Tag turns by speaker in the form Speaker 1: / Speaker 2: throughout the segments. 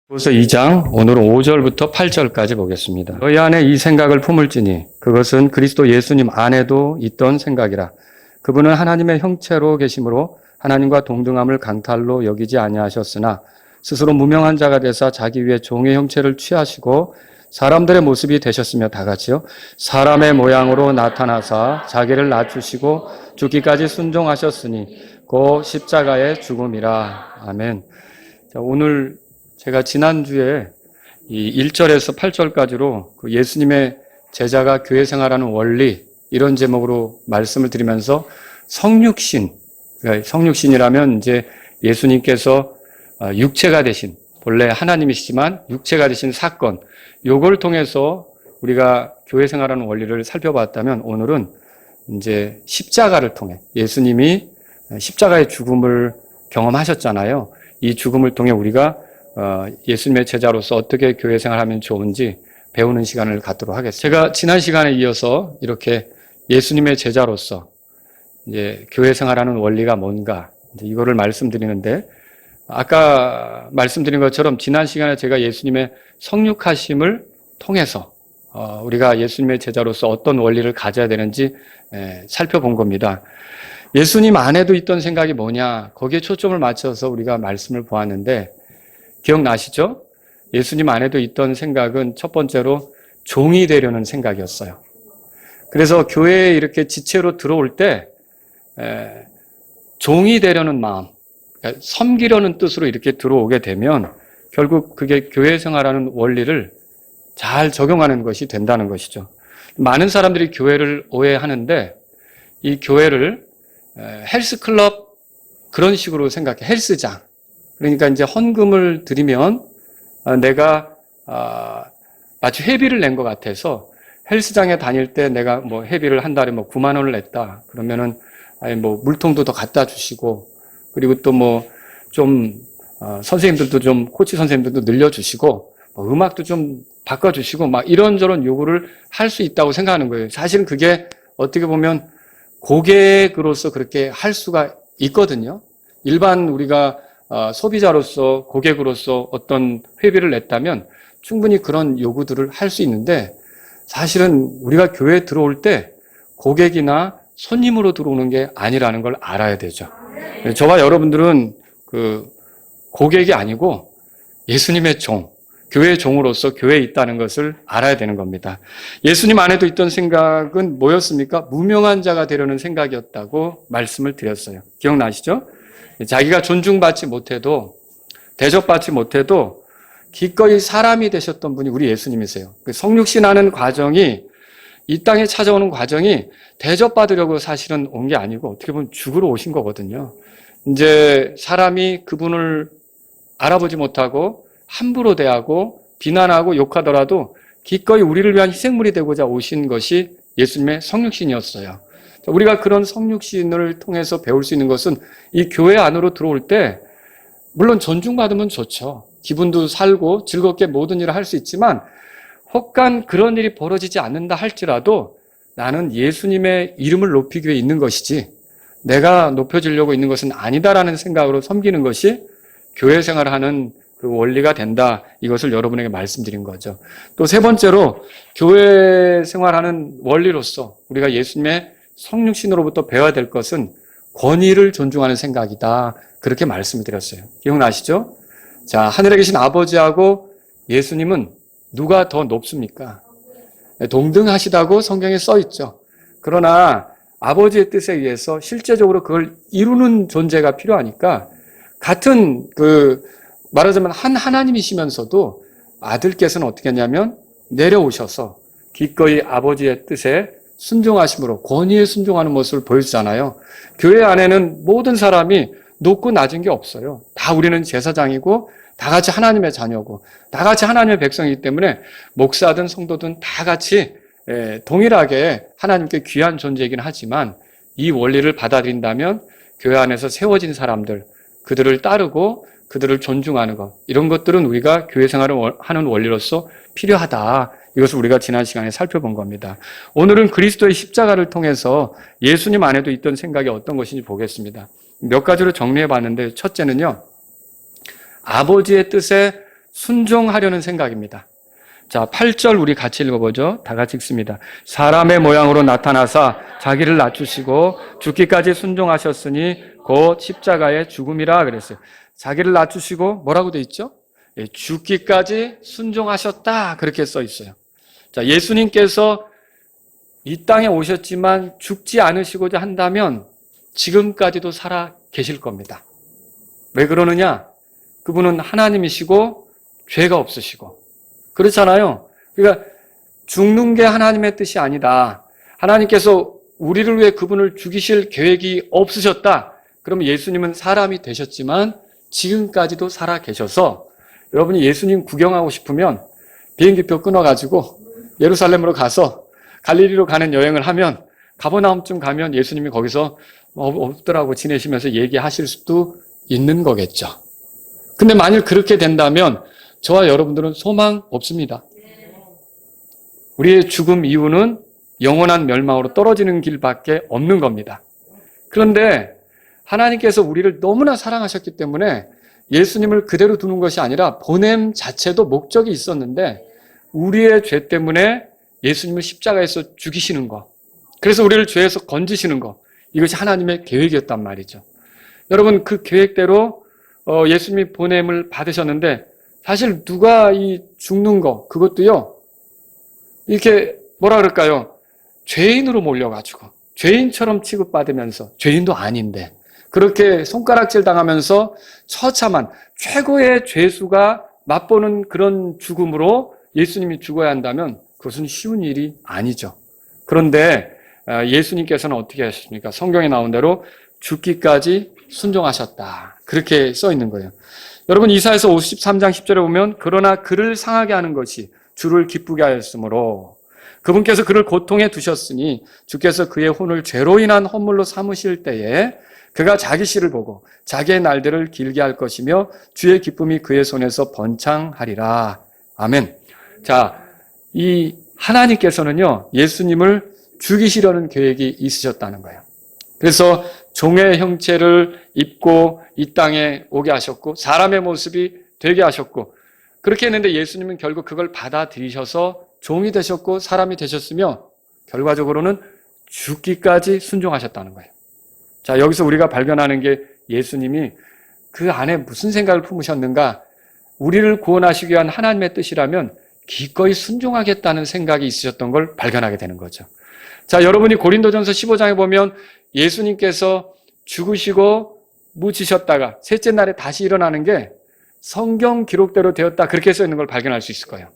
Speaker 1: 고린도서 2장 오늘은 5절부터 8절까지 보겠습니다. 너희 안에 이 생각을 품을지니 그것은 그리스도 예수님 안에도 있던 생각이라. 그분은 하나님의 형체로 계심으로 하나님과 동등함을 강탈로 여기지 아니하셨으나 스스로 무명한 자가 되사 자기 위해 종의 형체를 취하시고 사람들의 모습이 되셨으며 다같이요 사람의 모양으로 나타나사 자기를 낮추시고 죽기까지 순종하셨으니 그 십자가의 죽음이라. 아멘. 자, 오늘 제가 지난주에 이 1절에서 8절까지로 그 예수님의 제자가 교회 생활하는 원리 이런 제목으로 말씀을 드리면서 성육신, 그러니까 성육신이라면 이제 예수님께서 육체가 되신, 본래 하나님이시지만 육체가 되신 사건, 요걸 통해서 우리가 교회 생활하는 원리를 살펴봤다면 오늘은 이제 십자가를 통해 예수님이 십자가의 죽음을 경험하셨잖아요. 이 죽음을 통해 우리가 예수님의 제자로서 어떻게 교회 생활하면 좋은지 배우는 시간을 갖도록 하겠습니다. 제가 지난 시간에 이어서 이렇게 예수님의 제자로서 이제 교회 생활하는 원리가 뭔가 이제 이거를 말씀드리는데 아까 말씀드린 것처럼 지난 시간에 제가 예수님의 성육하심을 통해서 우리가 예수님의 제자로서 어떤 원리를 가져야 되는지 살펴본 겁니다. 예수님 안에도 있던 생각이 뭐냐 거기에 초점을 맞춰서 우리가 말씀을 보았는데 기억나시죠? 예수님 안에도 있던 생각은 첫 번째로 종이 되려는 생각이었어요. 그래서 교회에 이렇게 지체로 들어올 때 종이 되려는 마음, 그러니까 섬기려는 뜻으로 이렇게 들어오게 되면 결국 그게 교회 생활하는 원리를 잘 적용하는 것이 된다는 것이죠. 많은 사람들이 교회를 오해하는데 이 교회를 헬스클럽 그런 식으로 생각해. 헬스장. 그러니까 이제 헌금을 드리면 내가 마치 회비를 낸 것 같아서 헬스장에 다닐 때 내가 뭐 회비를 한 달에 뭐 9만 원을 냈다. 그러면은 아니 뭐 물통도 더 갖다 주시고 그리고 또 뭐 좀 선생님들도 좀 코치 선생님들도 늘려주시고 뭐 음악도 좀 바꿔주시고 막 이런저런 요구를 할 수 있다고 생각하는 거예요. 사실은 그게 어떻게 보면 고객으로서 그렇게 할 수가 있거든요. 일반 우리가 소비자로서 고객으로서 어떤 회비를 냈다면 충분히 그런 요구들을 할 수 있는데 사실은 우리가 교회에 들어올 때 고객이나 손님으로 들어오는 게 아니라는 걸 알아야 되죠. 저와 여러분들은 그 고객이 아니고 예수님의 종, 교회의 종으로서 교회에 있다는 것을 알아야 되는 겁니다. 예수님 안에도 있던 생각은 뭐였습니까? 무명한 자가 되려는 생각이었다고 말씀을 드렸어요. 기억나시죠? 자기가 존중받지 못해도 대접받지 못해도 기꺼이 사람이 되셨던 분이 우리 예수님이세요. 성육신하는 과정이 이 땅에 찾아오는 과정이 대접받으려고 사실은 온 게 아니고 어떻게 보면 죽으러 오신 거거든요. 이제 사람이 그분을 알아보지 못하고 함부로 대하고 비난하고 욕하더라도 기꺼이 우리를 위한 희생물이 되고자 오신 것이 예수님의 성육신이었어요. 우리가 그런 성육신을 통해서 배울 수 있는 것은 이 교회 안으로 들어올 때 물론 존중받으면 좋죠. 기분도 살고 즐겁게 모든 일을 할 수 있지만 혹간 그런 일이 벌어지지 않는다 할지라도 나는 예수님의 이름을 높이기 위해 있는 것이지 내가 높여지려고 있는 것은 아니다라는 생각으로 섬기는 것이 교회 생활하는 그 원리가 된다. 이것을 여러분에게 말씀드린 거죠. 또 세 번째로 교회 생활하는 원리로서 우리가 예수님의 성육신으로부터 배워야 될 것은 권위를 존중하는 생각이다. 그렇게 말씀을 드렸어요. 기억나시죠? 자, 하늘에 계신 아버지하고 예수님은 누가 더 높습니까? 동등하시다고 성경에 써 있죠. 그러나 아버지의 뜻에 의해서 실제적으로 그걸 이루는 존재가 필요하니까 같은 말하자면 한 하나님이시면서도 아들께서는 어떻게 했냐면 내려오셔서 기꺼이 아버지의 뜻에 순종하심으로 권위에 순종하는 모습을 보여주잖아요. 교회 안에는 모든 사람이 높고 낮은 게 없어요. 다 우리는 제사장이고 다 같이 하나님의 자녀고 다 같이 하나님의 백성이기 때문에 목사든 성도든 다 같이 동일하게 하나님께 귀한 존재이긴 하지만 이 원리를 받아들인다면 교회 안에서 세워진 사람들 그들을 따르고 그들을 존중하는 것 이런 것들은 우리가 교회 생활을 하는 원리로서 필요하다. 이것을 우리가 지난 시간에 살펴본 겁니다. 오늘은 그리스도의 십자가를 통해서 예수님 안에도 있던 생각이 어떤 것인지 보겠습니다. 몇 가지로 정리해 봤는데 첫째는요. 아버지의 뜻에 순종하려는 생각입니다. 자, 8절 우리 같이 읽어보죠. 다 같이 읽습니다. 사람의 모양으로 나타나사 자기를 낮추시고 죽기까지 순종하셨으니 곧 십자가의 죽음이라 그랬어요. 자기를 낮추시고 뭐라고 돼 있죠? 예, 죽기까지 순종하셨다 그렇게 써 있어요. 자, 예수님께서 이 땅에 오셨지만 죽지 않으시고자 한다면 지금까지도 살아 계실 겁니다. 왜 그러느냐? 그분은 하나님이시고 죄가 없으시고 그렇잖아요. 그러니까 죽는 게 하나님의 뜻이 아니다. 하나님께서 우리를 위해 그분을 죽이실 계획이 없으셨다. 그러면 예수님은 사람이 되셨지만 지금까지도 살아 계셔서 여러분이 예수님 구경하고 싶으면 비행기표 끊어가지고 예루살렘으로 가서 갈릴리로 가는 여행을 하면 가버나움쯤 가면 예수님이 거기서 없더라고 지내시면서 얘기하실 수도 있는 거겠죠. 근데 만일 그렇게 된다면 저와 여러분들은 소망 없습니다. 우리의 죽음 이유는 영원한 멸망으로 떨어지는 길밖에 없는 겁니다. 그런데 하나님께서 우리를 너무나 사랑하셨기 때문에 예수님을 그대로 두는 것이 아니라 보냄 자체도 목적이 있었는데 우리의 죄 때문에 예수님을 십자가에서 죽이시는 것, 그래서 우리를 죄에서 건지시는 것, 이것이 하나님의 계획이었단 말이죠. 여러분, 그 계획대로 예수님이 보냄을 받으셨는데 사실 누가 이 죽는 거 그것도요 이렇게 뭐라 그럴까요? 죄인으로 몰려가지고 죄인처럼 취급받으면서 죄인도 아닌데 그렇게 손가락질 당하면서 처참한 최고의 죄수가 맛보는 그런 죽음으로 예수님이 죽어야 한다면 그것은 쉬운 일이 아니죠. 그런데 예수님께서는 어떻게 하셨습니까? 성경에 나온 대로 죽기까지 순종하셨다. 그렇게 써 있는 거예요. 여러분 이사야서 53장 10절에 보면 그러나 그를 상하게 하는 것이 주를 기쁘게 하였으므로 그분께서 그를 고통에 두셨으니 주께서 그의 혼을 죄로 인한 헌물로 삼으실 때에 그가 자기 씨를 보고 자기의 날들을 길게 할 것이며 주의 기쁨이 그의 손에서 번창하리라. 아멘. 자, 이 하나님께서는요 예수님을 죽이시려는 계획이 있으셨다는 거예요. 그래서 종의 형체를 입고 이 땅에 오게 하셨고 사람의 모습이 되게 하셨고 그렇게 했는데 예수님은 결국 그걸 받아들이셔서 종이 되셨고 사람이 되셨으며 결과적으로는 죽기까지 순종하셨다는 거예요. 자, 여기서 우리가 발견하는 게 예수님이 그 안에 무슨 생각을 품으셨는가? 우리를 구원하시기 위한 하나님의 뜻이라면 기꺼이 순종하겠다는 생각이 있으셨던 걸 발견하게 되는 거죠. 자, 여러분이 고린도전서 15장에 보면 예수님께서 죽으시고 묻히셨다가 셋째 날에 다시 일어나는 게 성경 기록대로 되었다 그렇게 써 있는 걸 발견할 수 있을 거예요.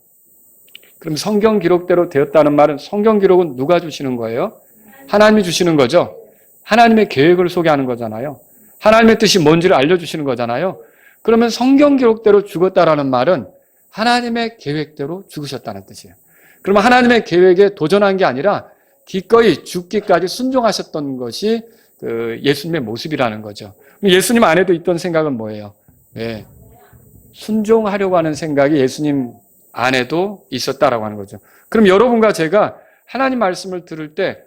Speaker 1: 그럼 성경 기록대로 되었다는 말은 성경 기록은 누가 주시는 거예요? 하나님이 주시는 거죠. 하나님의 계획을 소개하는 거잖아요. 하나님의 뜻이 뭔지를 알려주시는 거잖아요. 그러면 성경 기록대로 죽었다라는 말은 하나님의 계획대로 죽으셨다는 뜻이에요. 그러면 하나님의 계획에 도전한 게 아니라 기꺼이 죽기까지 순종하셨던 것이 예수님의 모습이라는 거죠. 예수님 안에도 있던 생각은 뭐예요? 네. 순종하려고 하는 생각이 예수님 안에도 있었다라고 하는 거죠. 그럼 여러분과 제가 하나님 말씀을 들을 때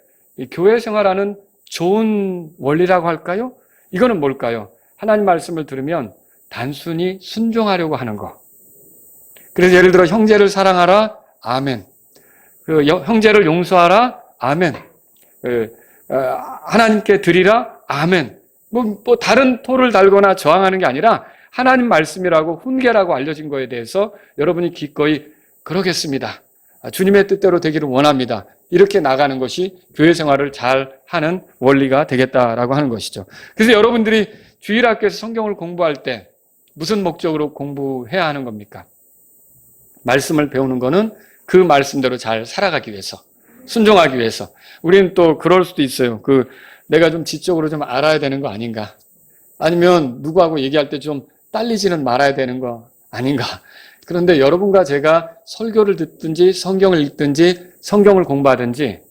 Speaker 1: 교회 생활하는 좋은 원리라고 할까요? 이거는 뭘까요? 하나님 말씀을 들으면 단순히 순종하려고 하는 거. 그래서 예를 들어 형제를 사랑하라. 아멘. 형제를 용서하라. 아멘. 하나님께 드리라. 아멘. 뭐 다른 토를 달거나 저항하는 게 아니라 하나님 말씀이라고 훈계라고 알려진 거에 대해서 여러분이 기꺼이 그러겠습니다. 주님의 뜻대로 되기를 원합니다. 이렇게 나가는 것이 교회 생활을 잘 하는 원리가 되겠다라고 하는 것이죠. 그래서 여러분들이 주일학교에서 성경을 공부할 때 무슨 목적으로 공부해야 하는 겁니까? 말씀을 배우는 거는 그 말씀대로 잘 살아가기 위해서, 순종하기 위해서. 우리는 또 그럴 수도 있어요. 내가 좀 지적으로 좀 알아야 되는 거 아닌가? 아니면 누구하고 얘기할 때 좀 딸리지는 말아야 되는 거 아닌가? 그런데 여러분과 제가 설교를 듣든지 성경을 읽든지 성경을 공부하든지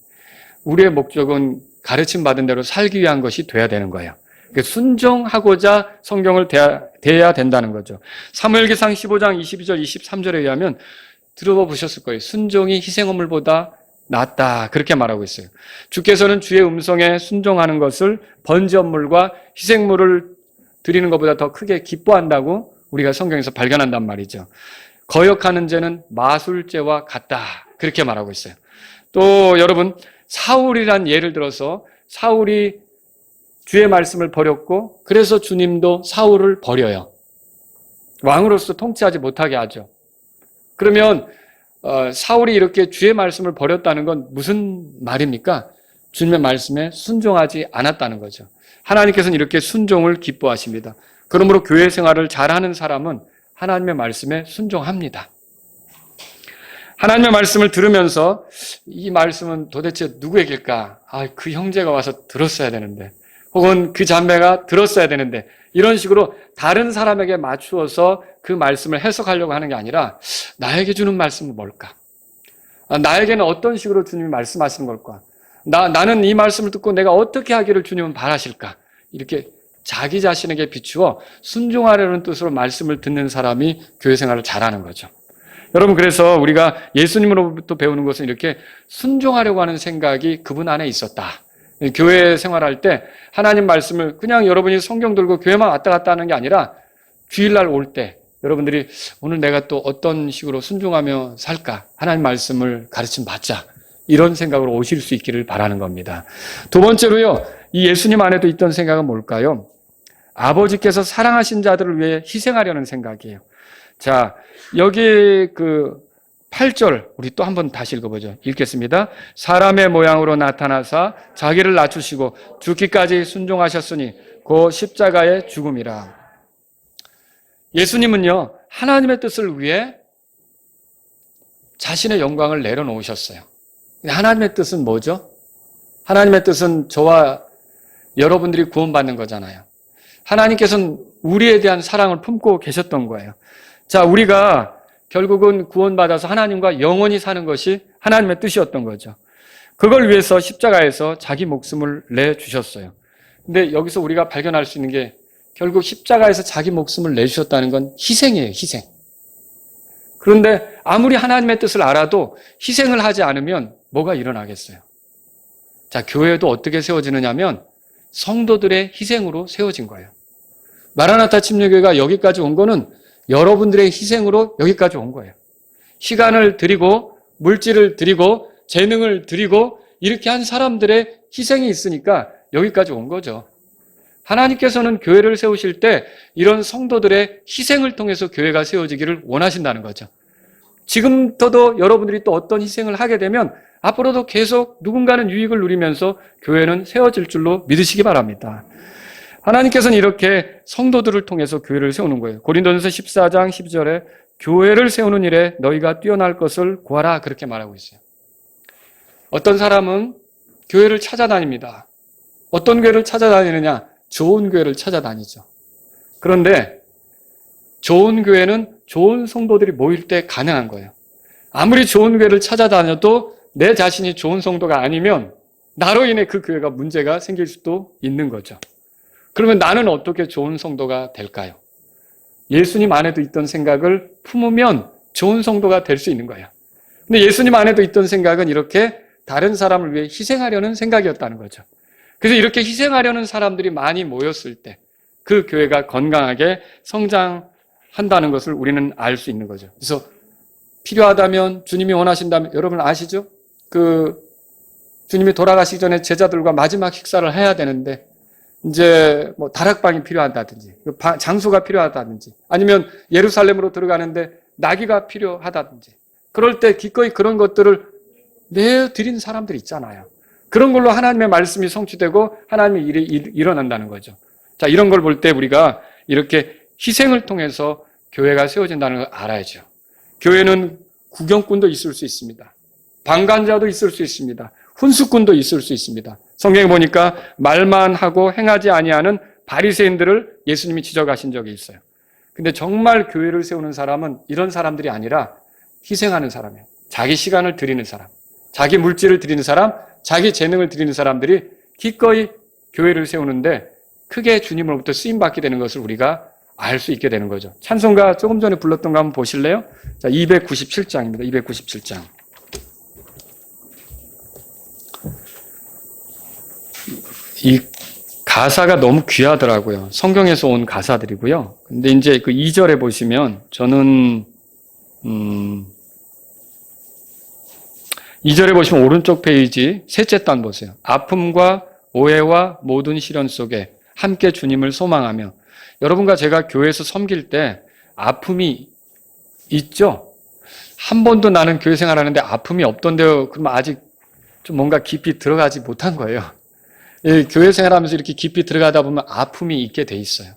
Speaker 1: 우리의 목적은 가르침 받은 대로 살기 위한 것이 돼야 되는 거예요. 순종하고자 성경을 대해야 된다는 거죠. 사무엘기상 15장 22절 23절에 의하면 들어보셨을 거예요. 순종이 희생헌물보다 낫다 그렇게 말하고 있어요. 주께서는 주의 음성에 순종하는 것을 번제헌물과 희생물을 드리는 것보다 더 크게 기뻐한다고 우리가 성경에서 발견한단 말이죠. 거역하는 죄는 마술죄와 같다. 그렇게 말하고 있어요. 또 여러분, 사울이란 예를 들어서 사울이 주의 말씀을 버렸고 그래서 주님도 사울을 버려요. 왕으로서 통치하지 못하게 하죠. 그러면 사울이 이렇게 주의 말씀을 버렸다는 건 무슨 말입니까? 주님의 말씀에 순종하지 않았다는 거죠. 하나님께서는 이렇게 순종을 기뻐하십니다. 그러므로 교회 생활을 잘하는 사람은 하나님의 말씀에 순종합니다. 하나님의 말씀을 들으면서 이 말씀은 도대체 누구에게일까? 그 형제가 와서 들었어야 되는데, 혹은 그 자매가 들었어야 되는데, 이런 식으로 다른 사람에게 맞추어서 그 말씀을 해석하려고 하는 게 아니라 나에게 주는 말씀은 뭘까? 나에게는 어떤 식으로 주님이 말씀하시는 걸까? 나는 이 말씀을 듣고 내가 어떻게 하기를 주님은 바라실까? 이렇게 자기 자신에게 비추어 순종하려는 뜻으로 말씀을 듣는 사람이 교회 생활을 잘하는 거죠. 여러분, 그래서 우리가 예수님으로부터 배우는 것은 이렇게 순종하려고 하는 생각이 그분 안에 있었다. 교회 생활할 때 하나님 말씀을 그냥 여러분이 성경 들고 교회만 왔다 갔다 하는 게 아니라 주일날 올 때 여러분들이 오늘 내가 또 어떤 식으로 순종하며 살까? 하나님 말씀을 가르침 받자. 이런 생각으로 오실 수 있기를 바라는 겁니다. 두 번째로요, 이 예수님 안에도 있던 생각은 뭘까요? 아버지께서 사랑하신 자들을 위해 희생하려는 생각이에요. 자, 여기 8절 우리 또 한번 다시 읽어보죠. 읽겠습니다. 사람의 모양으로 나타나사 자기를 낮추시고 죽기까지 순종하셨으니 그 십자가의 죽음이라. 예수님은요, 하나님의 뜻을 위해 자신의 영광을 내려놓으셨어요. 하나님의 뜻은 뭐죠? 하나님의 뜻은 저와 여러분들이 구원받는 거잖아요. 하나님께서는 우리에 대한 사랑을 품고 계셨던 거예요. 자, 우리가 결국은 구원받아서 하나님과 영원히 사는 것이 하나님의 뜻이었던 거죠. 그걸 위해서 십자가에서 자기 목숨을 내주셨어요. 근데 여기서 우리가 발견할 수 있는 게 결국 십자가에서 자기 목숨을 내주셨다는 건 희생이에요, 희생. 그런데 아무리 하나님의 뜻을 알아도 희생을 하지 않으면 뭐가 일어나겠어요? 자, 교회도 어떻게 세워지느냐면 성도들의 희생으로 세워진 거예요. 마라나타 침례교회가 여기까지 온 거는 여러분들의 희생으로 여기까지 온 거예요. 시간을 드리고 물질을 드리고 재능을 드리고 이렇게 한 사람들의 희생이 있으니까 여기까지 온 거죠. 하나님께서는 교회를 세우실 때 이런 성도들의 희생을 통해서 교회가 세워지기를 원하신다는 거죠. 지금부터도 여러분들이 또 어떤 희생을 하게 되면 앞으로도 계속 누군가는 유익을 누리면서 교회는 세워질 줄로 믿으시기 바랍니다. 하나님께서는 이렇게 성도들을 통해서 교회를 세우는 거예요. 고린도전서 14장 12절에 교회를 세우는 일에 너희가 뛰어날 것을 구하라 그렇게 말하고 있어요. 어떤 사람은 교회를 찾아다닙니다. 어떤 교회를 찾아다니느냐? 좋은 교회를 찾아다니죠. 그런데 좋은 교회는 좋은 성도들이 모일 때 가능한 거예요. 아무리 좋은 교회를 찾아다녀도 내 자신이 좋은 성도가 아니면 나로 인해 그 교회가 문제가 생길 수도 있는 거죠. 그러면 나는 어떻게 좋은 성도가 될까요? 예수님 안에도 있던 생각을 품으면 좋은 성도가 될 수 있는 거예요. 근데 예수님 안에도 있던 생각은 이렇게 다른 사람을 위해 희생하려는 생각이었다는 거죠. 그래서 이렇게 희생하려는 사람들이 많이 모였을 때 그 교회가 건강하게 성장한다는 것을 우리는 알 수 있는 거죠. 그래서 필요하다면 주님이 원하신다면 여러분 아시죠? 주님이 돌아가시기 전에 제자들과 마지막 식사를 해야 되는데 이제 다락방이 필요하다든지 장소가 필요하다든지 아니면 예루살렘으로 들어가는데 나귀가 필요하다든지 그럴 때 기꺼이 그런 것들을 내어드린 사람들이 있잖아요. 그런 걸로 하나님의 말씀이 성취되고 하나님의 일이 일어난다는 거죠. 자, 이런 걸 볼 때 우리가 이렇게 희생을 통해서 교회가 세워진다는 걸 알아야죠. 교회는 구경꾼도 있을 수 있습니다. 방관자도 있을 수 있습니다. 훈수꾼도 있을 수 있습니다. 성경에 보니까 말만 하고 행하지 아니하는 바리새인들을 예수님이 지적하신 적이 있어요. 근데 정말 교회를 세우는 사람은 이런 사람들이 아니라 희생하는 사람이에요. 자기 시간을 드리는 사람, 자기 물질을 드리는 사람, 자기 재능을 드리는 사람들이 기꺼이 교회를 세우는데 크게 주님으로부터 쓰임받게 되는 것을 우리가 알 수 있게 되는 거죠. 찬송가 조금 전에 불렀던 거 한번 보실래요? 자, 297장입니다. 297장. 이 가사가 너무 귀하더라고요. 성경에서 온 가사들이고요. 근데 이제 그 2절에 보시면 저는 2절에 보시면 오른쪽 페이지 셋째 단 보세요. 아픔과 오해와 모든 시련 속에 함께 주님을 소망하며. 여러분과 제가 교회에서 섬길 때 아픔이 있죠? 한 번도 나는 교회 생활하는데 아픔이 없던데요. 그러면 아직 좀 뭔가 깊이 들어가지 못한 거예요. 교회 생활하면서 이렇게 깊이 들어가다 보면 아픔이 있게 돼 있어요.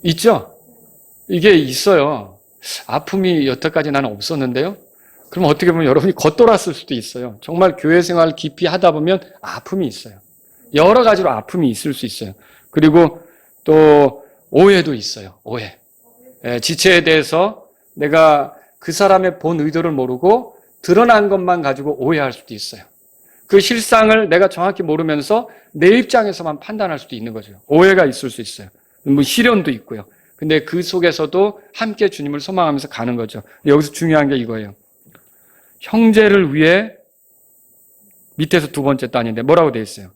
Speaker 1: 있죠? 이게 있어요. 아픔이 여태까지 나는 없었는데요. 그럼 어떻게 보면 여러분이 겉돌았을 수도 있어요. 정말 교회 생활 깊이 하다 보면 아픔이 있어요. 여러 가지로 아픔이 있을 수 있어요. 그리고 또 오해도 있어요. 오해. 지체에 대해서 내가 그 사람의 본 의도를 모르고 드러난 것만 가지고 오해할 수도 있어요. 그 실상을 내가 정확히 모르면서 내 입장에서만 판단할 수도 있는 거죠. 오해가 있을 수 있어요. 뭐 시련도 있고요. 근데 그 속에서도 함께 주님을 소망하면서 가는 거죠. 여기서 중요한 게 이거예요. 형제를 위해 밑에서 두 번째 단인데 뭐라고 되어 있어요?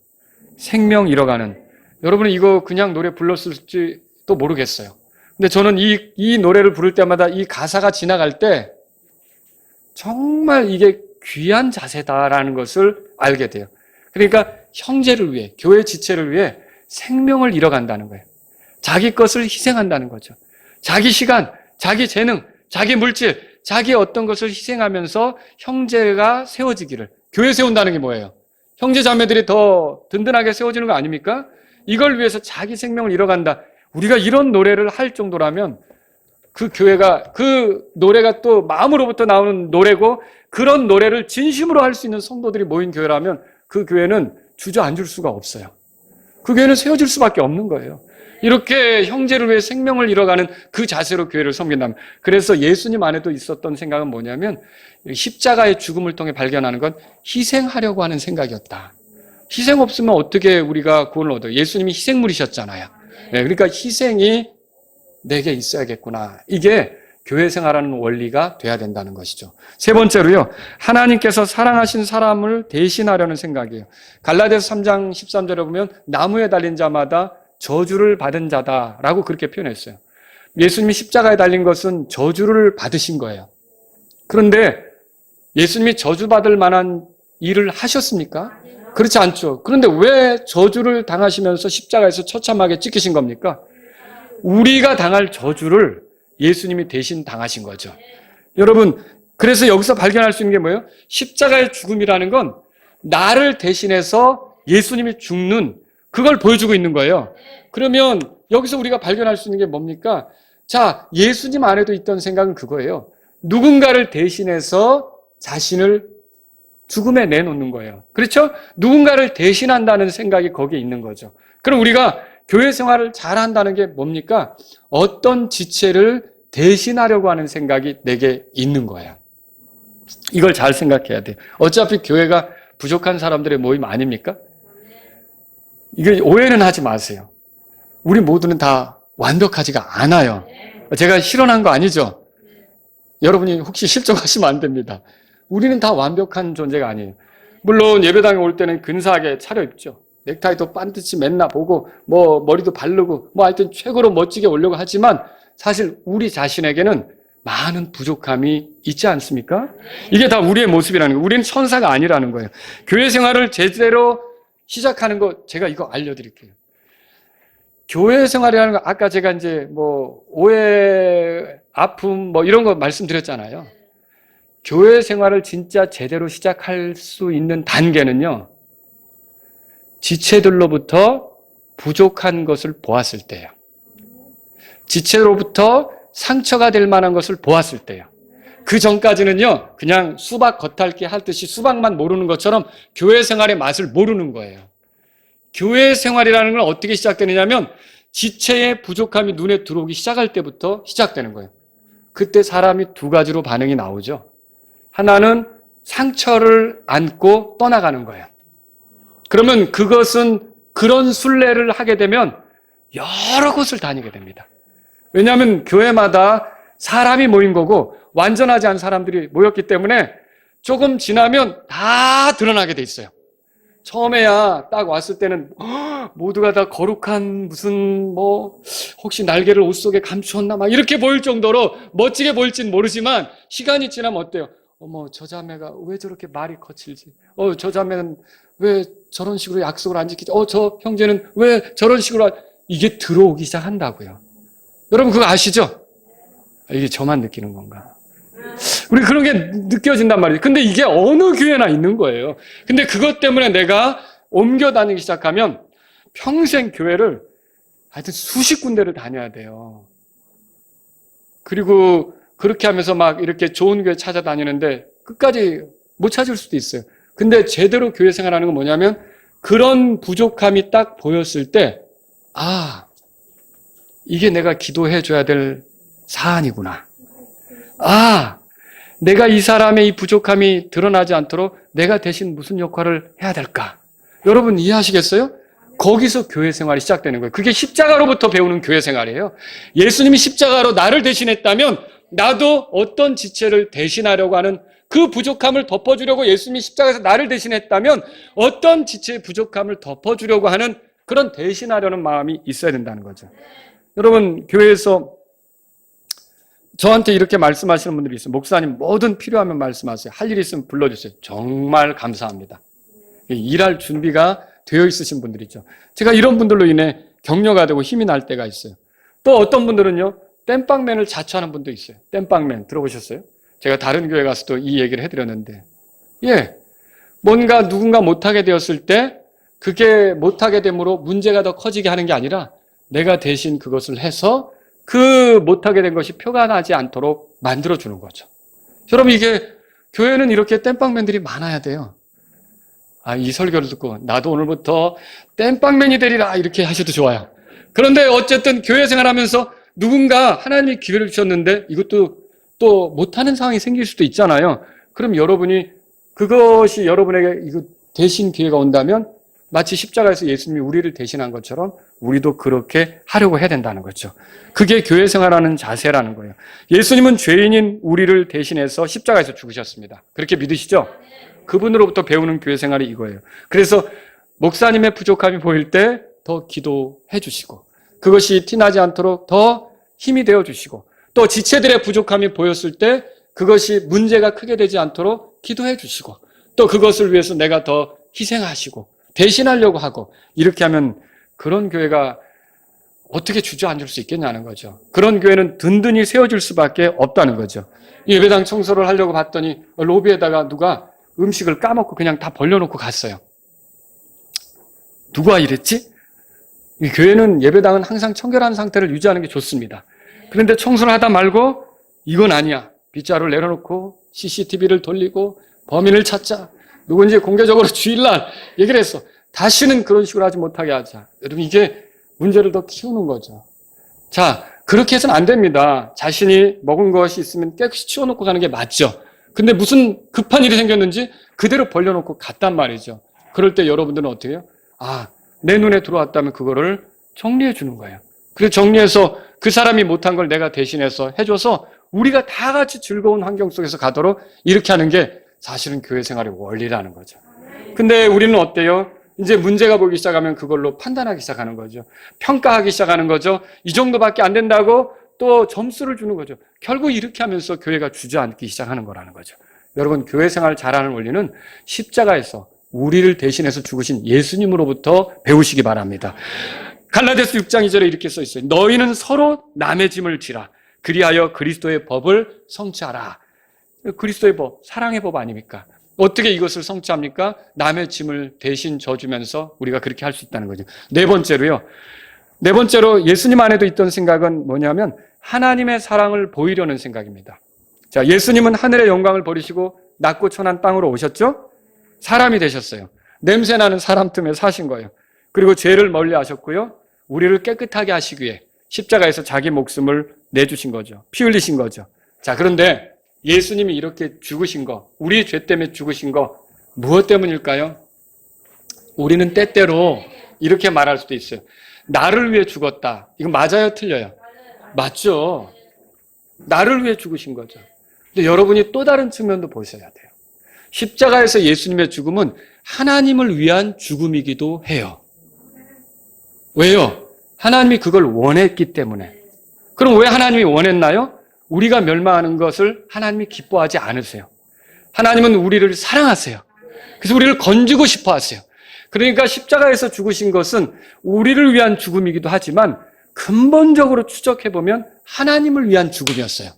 Speaker 1: 생명 잃어가는. 여러분은 이거 그냥 노래 불렀을지도 모르겠어요. 근데 저는 이 노래를 부를 때마다 이 가사가 지나갈 때 정말 이게 귀한 자세다라는 것을 알게 돼요. 그러니까 형제를 위해, 교회 지체를 위해 생명을 잃어간다는 거예요. 자기 것을 희생한다는 거죠. 자기 시간, 자기 재능, 자기 물질, 자기 어떤 것을 희생하면서 형제가 세워지기를. 교회 세운다는 게 뭐예요? 형제 자매들이 더 든든하게 세워지는 거 아닙니까? 이걸 위해서 자기 생명을 잃어간다. 우리가 이런 노래를 할 정도라면 그 교회가, 그 노래가 또 마음으로부터 나오는 노래고 그런 노래를 진심으로 할 수 있는 성도들이 모인 교회라면 그 교회는 주저앉을 수가 없어요. 그 교회는 세워질 수밖에 없는 거예요. 이렇게 형제를 위해 생명을 잃어가는 그 자세로 교회를 섬긴다면. 그래서 예수님 안에도 있었던 생각은 뭐냐면 십자가의 죽음을 통해 발견하는 건 희생하려고 하는 생각이었다. 희생 없으면 어떻게 우리가 구원을 얻어요? 예수님이 희생물이셨잖아요. 그러니까 희생이 내게 있어야겠구나. 이게 교회 생활하는 원리가 돼야 된다는 것이죠. 세 번째로요. 하나님께서 사랑하신 사람을 대신하려는 생각이에요. 갈라디아서 3장 13절에 보면 나무에 달린 자마다 저주를 받은 자다라고 그렇게 표현했어요. 예수님이 십자가에 달린 것은 저주를 받으신 거예요. 그런데 예수님이 저주받을 만한 일을 하셨습니까? 그렇지 않죠. 그런데 왜 저주를 당하시면서 십자가에서 처참하게 찍히신 겁니까? 우리가 당할 저주를 예수님이 대신 당하신 거죠. 여러분, 그래서 여기서 발견할 수 있는 게 뭐예요? 십자가의 죽음이라는 건 나를 대신해서 예수님이 죽는 그걸 보여주고 있는 거예요. 그러면 여기서 우리가 발견할 수 있는 게 뭡니까? 자, 예수님 안에도 있던 생각은 그거예요. 누군가를 대신해서 자신을 죽음에 내놓는 거예요. 그렇죠? 누군가를 대신한다는 생각이 거기에 있는 거죠. 그럼 우리가 교회 생활을 잘한다는 게 뭡니까? 어떤 지체를 대신하려고 하는 생각이 내게 있는 거예요. 이걸 잘 생각해야 돼요. 어차피 교회가 부족한 사람들의 모임 아닙니까? 이걸 오해는 하지 마세요. 우리 모두는 다 완벽하지가 않아요. 제가 실언한 거 아니죠? 여러분이 혹시 실족하시면 안 됩니다. 우리는 다 완벽한 존재가 아니에요. 물론 예배당에 올 때는 근사하게 차려입죠. 넥타이도 반드시 맨날 보고 머리도 바르고 하여튼 최고로 멋지게 오려고 하지만 사실 우리 자신에게는 많은 부족함이 있지 않습니까? 이게 다 우리의 모습이라는 거예요. 우리는 천사가 아니라는 거예요. 교회 생활을 제대로 시작하는 거 제가 이거 알려드릴게요. 교회 생활이라는 거 아까 제가 이제 오해, 아픔 이런 거 말씀드렸잖아요. 교회 생활을 진짜 제대로 시작할 수 있는 단계는요. 지체들로부터 부족한 것을 보았을 때예요. 지체로부터 상처가 될 만한 것을 보았을 때예요. 그 전까지는요. 그냥 수박 겉핥기 하듯이 수박만 모르는 것처럼 교회 생활의 맛을 모르는 거예요. 교회 생활이라는 건 어떻게 시작되느냐면 지체의 부족함이 눈에 들어오기 시작할 때부터 시작되는 거예요. 그때 사람이 두 가지로 반응이 나오죠. 하나는 상처를 안고 떠나가는 거예요. 그러면 그것은 그런 순례를 하게 되면 여러 곳을 다니게 됩니다. 왜냐하면 교회마다 사람이 모인 거고 완전하지 않은 사람들이 모였기 때문에 조금 지나면 다 드러나게 돼 있어요. 처음에야 딱 왔을 때는 모두가 다 거룩한 무슨 혹시 날개를 옷 속에 감추었나 막 이렇게 보일 정도로 멋지게 보일진 모르지만 시간이 지나면 어때요? 어머, 저 자매가 왜 저렇게 말이 거칠지? 저 자매는 왜 저런 식으로 약속을 안 지키지? 저 형제는 왜 저런 식으로 이게 들어오기 시작한다고요. 여러분 그거 아시죠? 이게 저만 느끼는 건가? 우리 그런 게 느껴진단 말이에요. 근데 이게 어느 교회나 있는 거예요. 근데 그것 때문에 내가 옮겨 다니기 시작하면 평생 교회를 하여튼 수십 군데를 다녀야 돼요. 그리고 그렇게 하면서 막 이렇게 좋은 교회 찾아다니는데 끝까지 못 찾을 수도 있어요. 근데 제대로 교회 생활하는 건 뭐냐면 그런 부족함이 딱 보였을 때 이게 내가 기도해 줘야 될 사안이구나. 내가 이 사람의 이 부족함이 드러나지 않도록 내가 대신 무슨 역할을 해야 될까? 여러분 이해하시겠어요? 거기서 교회 생활이 시작되는 거예요. 그게 십자가로부터 배우는 교회 생활이에요. 예수님이 십자가로 나를 대신했다면 나도 어떤 지체를 대신하려고 하는 그 부족함을 덮어주려고 예수님이 십자가에서 나를 대신했다면 어떤 지체의 부족함을 덮어주려고 하는 그런 대신하려는 마음이 있어야 된다는 거죠. 여러분 교회에서 저한테 이렇게 말씀하시는 분들이 있어요. 목사님 뭐든 필요하면 말씀하세요. 할 일 있으면 불러주세요. 정말 감사합니다. 일할 준비가 되어 있으신 분들이죠. 제가 이런 분들로 인해 격려가 되고 힘이 날 때가 있어요. 또 어떤 분들은요. 땜빵맨을 자처하는 분도 있어요. 땜빵맨 들어보셨어요? 제가 다른 교회 가서 또 이 얘기를 해드렸는데 뭔가 누군가 못하게 되었을 때 그게 못하게 됨으로 문제가 더 커지게 하는 게 아니라 내가 대신 그것을 해서 그 못하게 된 것이 표가 나지 않도록 만들어주는 거죠. 여러분 이게 교회는 이렇게 땜빵맨들이 많아야 돼요. 이 설교를 듣고 나도 오늘부터 땜빵맨이 되리라 이렇게 하셔도 좋아요. 그런데 어쨌든 교회 생활하면서 누군가 하나님이 기회를 주셨는데 이것도 또 못하는 상황이 생길 수도 있잖아요. 그럼 여러분이 그것이 여러분에게 이거 대신 기회가 온다면 마치 십자가에서 예수님이 우리를 대신한 것처럼 우리도 그렇게 하려고 해야 된다는 거죠. 그게 교회 생활하는 자세라는 거예요. 예수님은 죄인인 우리를 대신해서 십자가에서 죽으셨습니다. 그렇게 믿으시죠? 그분으로부터 배우는 교회 생활이 이거예요. 그래서 목사님의 부족함이 보일 때 더 기도해 주시고 그것이 티나지 않도록 더 힘이 되어 주시고 또 지체들의 부족함이 보였을 때 그것이 문제가 크게 되지 않도록 기도해 주시고 또 그것을 위해서 내가 더 희생하시고 대신하려고 하고 이렇게 하면 그런 교회가 어떻게 주저앉을 수 있겠냐는 거죠. 그런 교회는 든든히 세워질 수밖에 없다는 거죠. 예배당 청소를 하려고 봤더니 로비에다가 누가 음식을 까먹고 그냥 다 벌려놓고 갔어요. 누가 이랬지? 이 교회는 예배당은 항상 청결한 상태를 유지하는 게 좋습니다. 그런데 청소를 하다 말고 이건 아니야. 빗자루를 내려놓고 CCTV를 돌리고 범인을 찾자. 누군지 공개적으로 주일날 얘기를 했어. 다시는 그런 식으로 하지 못하게 하자. 여러분 이게 문제를 더 키우는 거죠. 자, 그렇게 해서는 안 됩니다. 자신이 먹은 것이 있으면 깨끗이 치워놓고 가는 게 맞죠. 근데 무슨 급한 일이 생겼는지 그대로 벌려놓고 갔단 말이죠. 그럴 때 여러분들은 어떻게 해요? 내 눈에 들어왔다면 그거를 정리해 주는 거예요. 그래서 정리해서 그 사람이 못한 걸 내가 대신해서 해줘서 우리가 다 같이 즐거운 환경 속에서 가도록 이렇게 하는 게 사실은 교회 생활의 원리라는 거죠. 근데 우리는 어때요? 이제 문제가 보기 시작하면 그걸로 판단하기 시작하는 거죠. 평가하기 시작하는 거죠. 이 정도밖에 안 된다고 또 점수를 주는 거죠. 결국 이렇게 하면서 교회가 주저앉기 시작하는 거라는 거죠. 여러분 교회 생활 잘하는 원리는 십자가에서 우리를 대신해서 죽으신 예수님으로부터 배우시기 바랍니다. 갈라디아서 6장 2절에 이렇게 써 있어요. 너희는 서로 남의 짐을 지라. 그리하여 그리스도의 법을 성취하라. 그리스도의 법, 사랑의 법 아닙니까? 어떻게 이것을 성취합니까? 남의 짐을 대신 져주면서 우리가 그렇게 할 수 있다는 거죠. 네 번째로 예수님 안에도 있던 생각은 뭐냐면 하나님의 사랑을 보이려는 생각입니다. 자, 예수님은 하늘의 영광을 버리시고 낮고 천한 땅으로 오셨죠? 사람이 되셨어요. 냄새나는 사람 틈에 사신 거예요. 그리고 죄를 멀리 하셨고요. 우리를 깨끗하게 하시기 위해 십자가에서 자기 목숨을 내주신 거죠. 피 흘리신 거죠. 자, 그런데 예수님이 이렇게 죽으신 거, 우리 죄 때문에 죽으신 거 무엇 때문일까요? 우리는 때때로 이렇게 말할 수도 있어요. 나를 위해 죽었다. 이거 맞아요? 틀려요? 맞죠. 나를 위해 죽으신 거죠. 근데 여러분이 또 다른 측면도 보셔야 돼요. 십자가에서 예수님의 죽음은 하나님을 위한 죽음이기도 해요. 왜요? 하나님이 그걸 원했기 때문에. 그럼 왜 하나님이 원했나요? 우리가 멸망하는 것을 하나님이 기뻐하지 않으세요. 하나님은 우리를 사랑하세요. 그래서 우리를 건지고 싶어 하세요. 그러니까 십자가에서 죽으신 것은 우리를 위한 죽음이기도 하지만 근본적으로 추적해보면 하나님을 위한 죽음이었어요.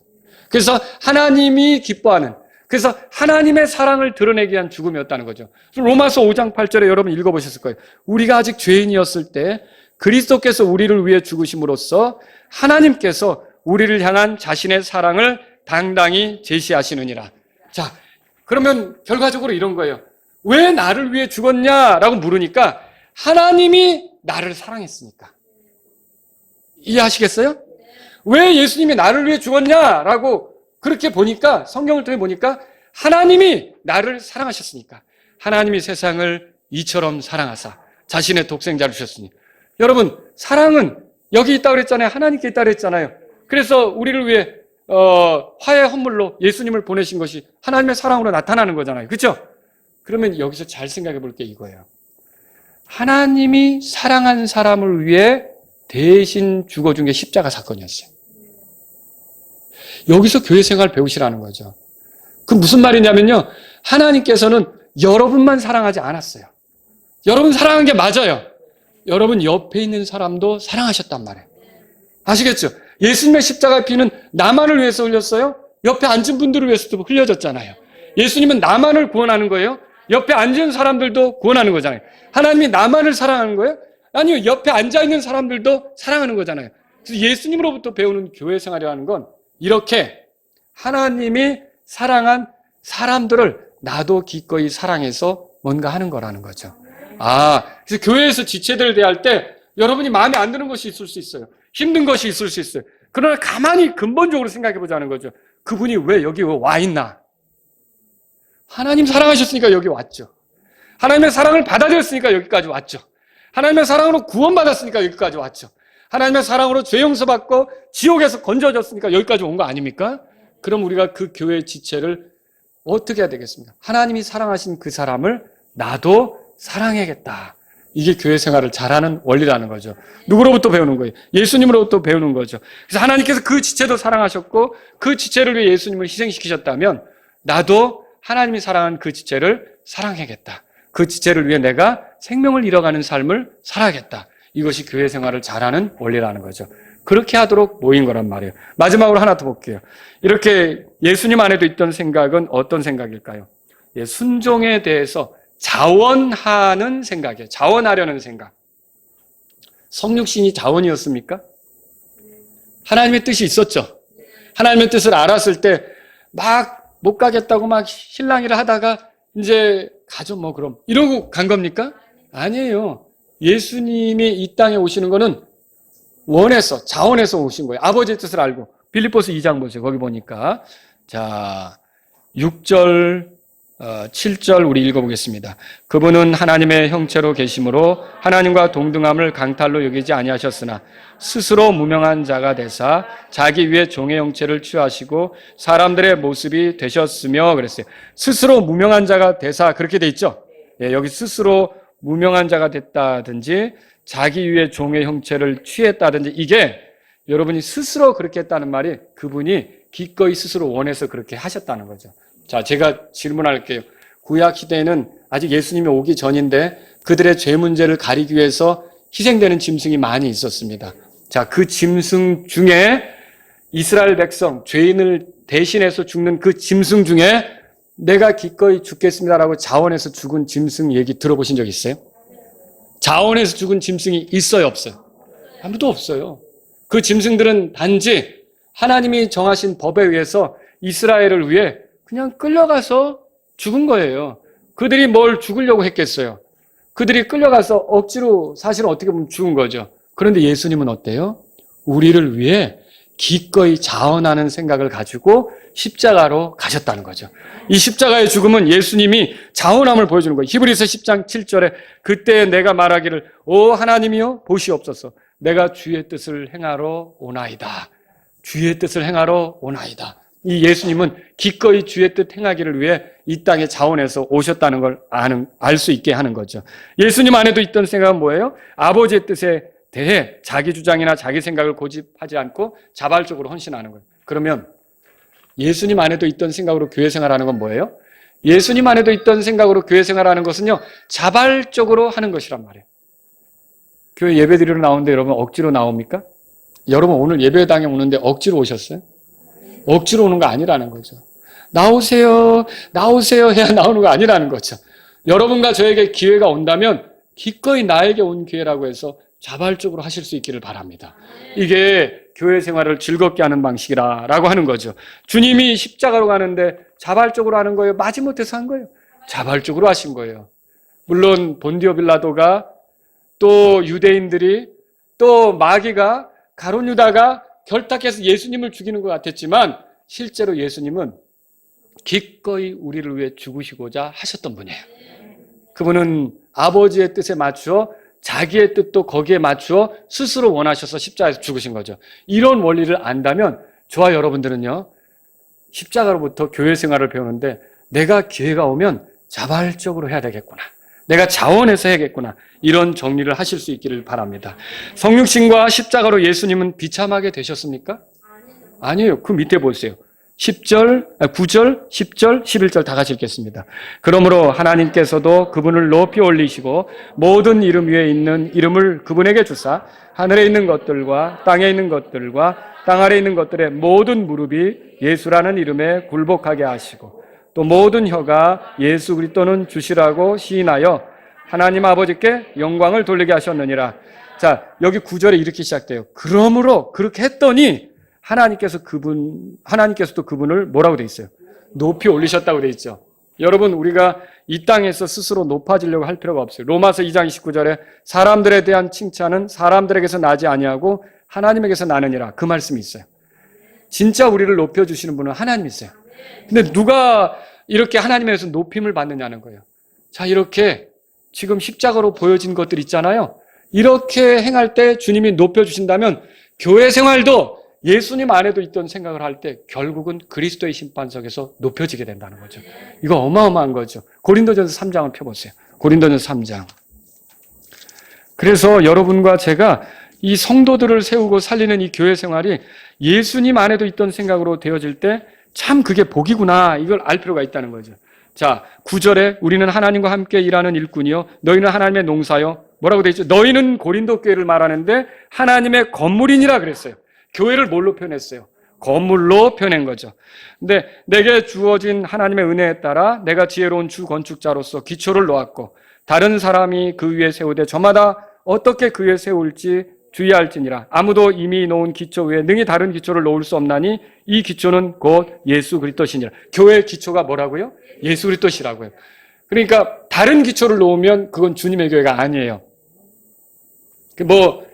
Speaker 1: 그래서 하나님이 기뻐하는, 그래서 하나님의 사랑을 드러내기 위한 죽음이었다는 거죠. 로마서 5장 8절에 여러분 읽어보셨을 거예요. 우리가 아직 죄인이었을 때 그리스도께서 우리를 위해 죽으심으로써 하나님께서 우리를 향한 자신의 사랑을 당당히 제시하시느니라. 자, 그러면 결과적으로 이런 거예요. 왜 나를 위해 죽었냐라고 물으니까 하나님이 나를 사랑했으니까. 이해하시겠어요? 왜 예수님이 나를 위해 죽었냐라고 그렇게 보니까, 성경을 통해 보니까 하나님이 나를 사랑하셨으니까. 하나님이 세상을 이처럼 사랑하사 자신의 독생자를 주셨으니. 여러분, 사랑은 여기 있다고 그랬잖아요. 하나님께 있다고 그랬잖아요. 그래서 우리를 위해 화해 헌물로 예수님을 보내신 것이 하나님의 사랑으로 나타나는 거잖아요. 그렇죠? 그러면 여기서 잘 생각해 볼 게 이거예요. 하나님이 사랑한 사람을 위해 대신 죽어준 게 십자가 사건이었어요. 여기서 교회 생활 배우시라는 거죠. 그 무슨 말이냐면요. 하나님께서는 여러분만 사랑하지 않았어요. 여러분 사랑한 게 맞아요. 여러분 옆에 있는 사람도 사랑하셨단 말이에요. 아시겠죠? 예수님의 십자가 피는 나만을 위해서 흘렸어요. 옆에 앉은 분들을 위해서도 흘려졌잖아요. 예수님은 나만을 구원하는 거예요. 옆에 앉은 사람들도 구원하는 거잖아요. 하나님이 나만을 사랑하는 거예요? 아니요. 옆에 앉아있는 사람들도 사랑하는 거잖아요. 그래서 예수님으로부터 배우는 교회 생활이라는 건 이렇게 하나님이 사랑한 사람들을 나도 기꺼이 사랑해서 뭔가 하는 거라는 거죠. 그래서 교회에서 지체들을 대할 때 여러분이 마음에 안 드는 것이 있을 수 있어요. 힘든 것이 있을 수 있어요. 그러나 가만히 근본적으로 생각해 보자는 거죠. 그분이 왜 여기 와 있나? 하나님 사랑하셨으니까 여기 왔죠. 하나님의 사랑을 받아들였으니까 여기까지 왔죠. 하나님의 사랑으로 구원받았으니까 여기까지 왔죠. 하나님의 사랑으로 죄 용서받고 지옥에서 건져졌으니까 여기까지 온 거 아닙니까? 그럼 우리가 그 교회의 지체를 어떻게 해야 되겠습니까? 하나님이 사랑하신 그 사람을 나도 사랑해야겠다. 이게 교회 생활을 잘하는 원리라는 거죠. 누구로부터 배우는 거예요? 예수님으로부터 배우는 거죠. 그래서 하나님께서 그 지체도 사랑하셨고 그 지체를 위해 예수님을 희생시키셨다면 나도 하나님이 사랑한 그 지체를 사랑해야겠다. 그 지체를 위해 내가 생명을 잃어가는 삶을 살아야겠다. 이것이 교회 생활을 잘하는 원리라는 거죠. 그렇게 하도록 모인 거란 말이에요. 마지막으로 하나 더 볼게요. 이렇게 예수님 안에도 있던 생각은 어떤 생각일까요? 순종에 대해서 자원하는 생각이에요. 자원하려는 생각. 성육신이 자원이었습니까? 하나님의 뜻이 있었죠. 하나님의 뜻을 알았을 때 막 못 가겠다고 막 실랑이를 하다가 이제 가죠 뭐 그럼 이러고 간 겁니까? 아니에요. 예수님이 이 땅에 오시는 거는 원해서, 자원해서 오신 거예요. 아버지의 뜻을 알고. 빌립보서 2장 보세요. 거기 보니까. 자, 6절, 7절 우리 읽어보겠습니다. 그분은 하나님의 형체로 계심으로 하나님과 동등함을 강탈로 여기지 아니하셨으나 스스로 무명한 자가 되사 자기 위에 종의 형체를 취하시고 사람들의 모습이 되셨으며 그랬어요. 스스로 무명한 자가 되사 그렇게 돼 있죠. 여기 스스로 무명한 자가 됐다든지 자기 위에 종의 형체를 취했다든지 이게 여러분이 스스로 그렇게 했다는 말이 그분이 기꺼이 스스로 원해서 그렇게 하셨다는 거죠. 자, 제가 질문할게요. 구약 시대에는 아직 예수님이 오기 전인데 그들의 죄 문제를 가리기 위해서 희생되는 짐승이 많이 있었습니다. 자, 그 짐승 중에 이스라엘 백성, 죄인을 대신해서 죽는 그 짐승 중에 내가 기꺼이 죽겠습니다라고 자원해서 죽은 짐승 얘기 들어보신 적 있어요? 자원해서 죽은 짐승이 있어요, 없어요? 아무도 없어요. 그 짐승들은 단지 하나님이 정하신 법에 의해서 이스라엘을 위해 그냥 끌려가서 죽은 거예요. 그들이 뭘 죽으려고 했겠어요? 그들이 끌려가서 억지로 사실은 어떻게 보면 죽은 거죠. 그런데 예수님은 어때요? 우리를 위해 기꺼이 자원하는 생각을 가지고 십자가로 가셨다는 거죠. 이 십자가의 죽음은 예수님이 자원함을 보여주는 거예요. 히브리서 10장 7절에 그때 내가 말하기를 오 하나님이여 보시옵소서 내가 주의 뜻을 행하러 오나이다. 주의 뜻을 행하러 오나이다. 이 예수님은 기꺼이 주의 뜻 행하기를 위해 이 땅에 자원해서 오셨다는 걸 알 수 있게 하는 거죠. 예수님 안에도 있던 생각은 뭐예요? 아버지의 뜻에 대해 자기 주장이나 자기 생각을 고집하지 않고 자발적으로 헌신하는 거예요. 그러면 예수님 안에도 있던 생각으로 교회 생활하는 건 뭐예요? 예수님 안에도 있던 생각으로 교회 생활하는 것은요, 자발적으로 하는 것이란 말이에요. 교회 예배 드리러 나오는데 여러분 억지로 나옵니까? 여러분 오늘 예배당에 오는데 억지로 오셨어요? 억지로 오는 거 아니라는 거죠. 나오세요, 나오세요 해야 나오는 거 아니라는 거죠. 여러분과 저에게 기회가 온다면 기꺼이 나에게 온 기회라고 해서 자발적으로 하실 수 있기를 바랍니다. 이게 교회 생활을 즐겁게 하는 방식이라고 하는 거죠. 주님이 십자가로 가는데 자발적으로 하는 거예요? 마지못해서 한 거예요? 자발적으로 하신 거예요. 물론 본디오 빌라도가 또 유대인들이 또 마귀가 가룟 유다가 결탁해서 예수님을 죽이는 것 같았지만 실제로 예수님은 기꺼이 우리를 위해 죽으시고자 하셨던 분이에요. 그분은 아버지의 뜻에 맞추어 자기의 뜻도 거기에 맞추어 스스로 원하셔서 십자가에서 죽으신 거죠. 이런 원리를 안다면 저와 여러분들은요, 십자가로부터 교회 생활을 배우는데 내가 기회가 오면 자발적으로 해야 되겠구나, 내가 자원해서 해야겠구나, 이런 정리를 하실 수 있기를 바랍니다. 성육신과 십자가로 예수님은 비참하게 되셨습니까? 아니에요. 그 밑에 보세요. 9절, 10절, 11절 다 같이 읽겠습니다. 그러므로 하나님께서도 그분을 높이 올리시고 모든 이름 위에 있는 이름을 그분에게 주사 하늘에 있는 것들과 땅에 있는 것들과 땅 아래에 있는 것들의 모든 무릎이 예수라는 이름에 굴복하게 하시고 또 모든 혀가 예수 그리스도는 주시라고 시인하여 하나님 아버지께 영광을 돌리게 하셨느니라. 자, 여기 9절에 이렇게 시작돼요. 그러므로 그렇게 했더니 하나님께서도 그분을 뭐라고 돼 있어요? 높이 올리셨다고 돼 있죠. 여러분, 우리가 이 땅에서 스스로 높아지려고 할 필요가 없어요. 로마서 2장 29절에 사람들에 대한 칭찬은 사람들에게서 나지 아니하고 하나님에게서 나느니라, 그 말씀이 있어요. 진짜 우리를 높여주시는 분은 하나님이세요. 근데 누가 이렇게 하나님에게서 높임을 받느냐는 거예요. 자, 이렇게 지금 십자가로 보여진 것들 있잖아요. 이렇게 행할 때 주님이 높여주신다면 교회 생활도 예수님 안에도 있던 생각을 할 때 결국은 그리스도의 심판석에서 높여지게 된다는 거죠. 이거 어마어마한 거죠. 고린도전서 3장을 펴보세요. 고린도전서 3장. 그래서 여러분과 제가 이 성도들을 세우고 살리는 이 교회 생활이 예수님 안에도 있던 생각으로 되어질 때 참 그게 복이구나, 이걸 알 필요가 있다는 거죠. 자, 9절에 우리는 하나님과 함께 일하는 일꾼이요 너희는 하나님의 농사요, 뭐라고 되어 있죠? 너희는 고린도 교회를 말하는데 하나님의 건물이니라 그랬어요. 교회를 뭘로 표현했어요? 건물로 표현한 거죠. 근데 내게 주어진 하나님의 은혜에 따라 내가 지혜로운 주 건축자로서 기초를 놓았고 다른 사람이 그 위에 세우되 저마다 어떻게 그 위에 세울지 주의할지니라. 아무도 이미 놓은 기초 외에 능히 다른 기초를 놓을 수 없나니 이 기초는 곧 예수 그리스도시니라. 교회의 기초가 뭐라고요? 예수 그리스도시라고요. 그러니까 다른 기초를 놓으면 그건 주님의 교회가 아니에요. 뭐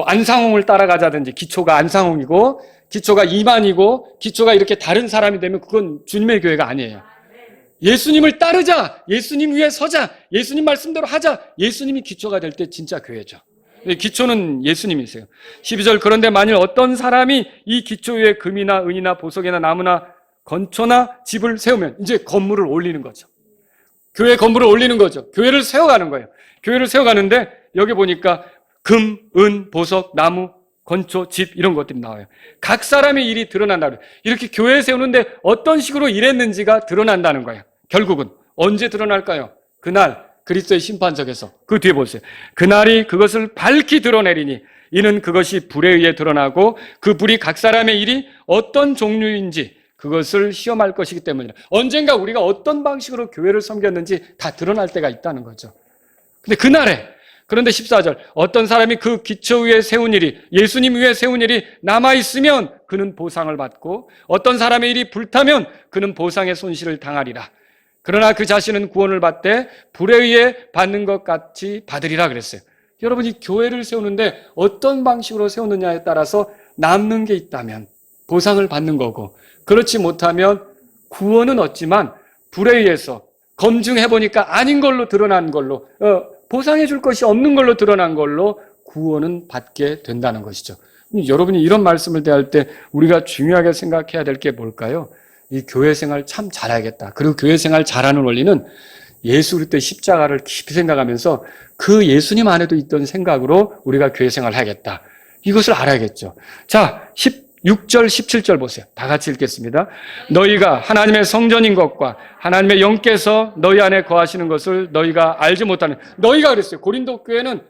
Speaker 1: 안상홍을 따라가자든지 기초가 안상홍이고 기초가 이만이고 기초가 이렇게 다른 사람이 되면 그건 주님의 교회가 아니에요. 예수님을 따르자, 예수님 위에 서자, 예수님 말씀대로 하자, 예수님이 기초가 될 때 진짜 교회죠. 기초는 예수님이세요. 12절, 그런데 만일 어떤 사람이 이 기초 위에 금이나 은이나 보석이나 나무나 건초나 집을 세우면 이제 건물을 올리는 거죠. 교회 건물을 올리는 거죠. 교회를 세워가는 거예요. 교회를 세워가는데 여기 보니까 금, 은, 보석, 나무, 건초, 집 이런 것들이 나와요. 각 사람의 일이 드러난다고요. 이렇게 교회 세우는데 어떤 식으로 일했는지가 드러난다는 거예요. 결국은 언제 드러날까요? 그날 그리스도의 심판석에서. 그 뒤에 보세요. 그날이 그것을 밝히 드러내리니 이는 그것이 불에 의해 드러나고 그 불이 각 사람의 일이 어떤 종류인지 그것을 시험할 것이기 때문이라. 언젠가 우리가 어떤 방식으로 교회를 섬겼는지 다 드러날 때가 있다는 거죠. 근데 그런데 14절, 어떤 사람이 그 기초 위에 세운 일이, 예수님 위에 세운 일이 남아있으면 그는 보상을 받고 어떤 사람의 일이 불타면 그는 보상의 손실을 당하리라. 그러나 그 자신은 구원을 받되 불에 의해 받는 것 같이 받으리라 그랬어요. 여러분이 교회를 세우는데 어떤 방식으로 세우느냐에 따라서 남는 게 있다면 보상을 받는 거고, 그렇지 못하면 구원은 얻지만 불에 의해서 검증해보니까 아닌 걸로 드러난 걸로, 보상해 줄 것이 없는 걸로 드러난 걸로 구원은 받게 된다는 것이죠. 여러분이 이런 말씀을 대할 때 우리가 중요하게 생각해야 될 게 뭘까요? 이 교회 생활 참 잘해야겠다. 그리고 교회 생활 잘하는 원리는 예수 그리스도의 십자가를 깊이 생각하면서 그 예수님 안에도 있던 생각으로 우리가 교회 생활을 해야겠다. 이것을 알아야겠죠. 자, 6절, 17절 보세요. 다 같이 읽겠습니다. 너희가 하나님의 성전인 것과 하나님의 영께서 너희 안에 거하시는 것을 너희가 알지 못하는, 너희가 그랬어요. 고린도 교회는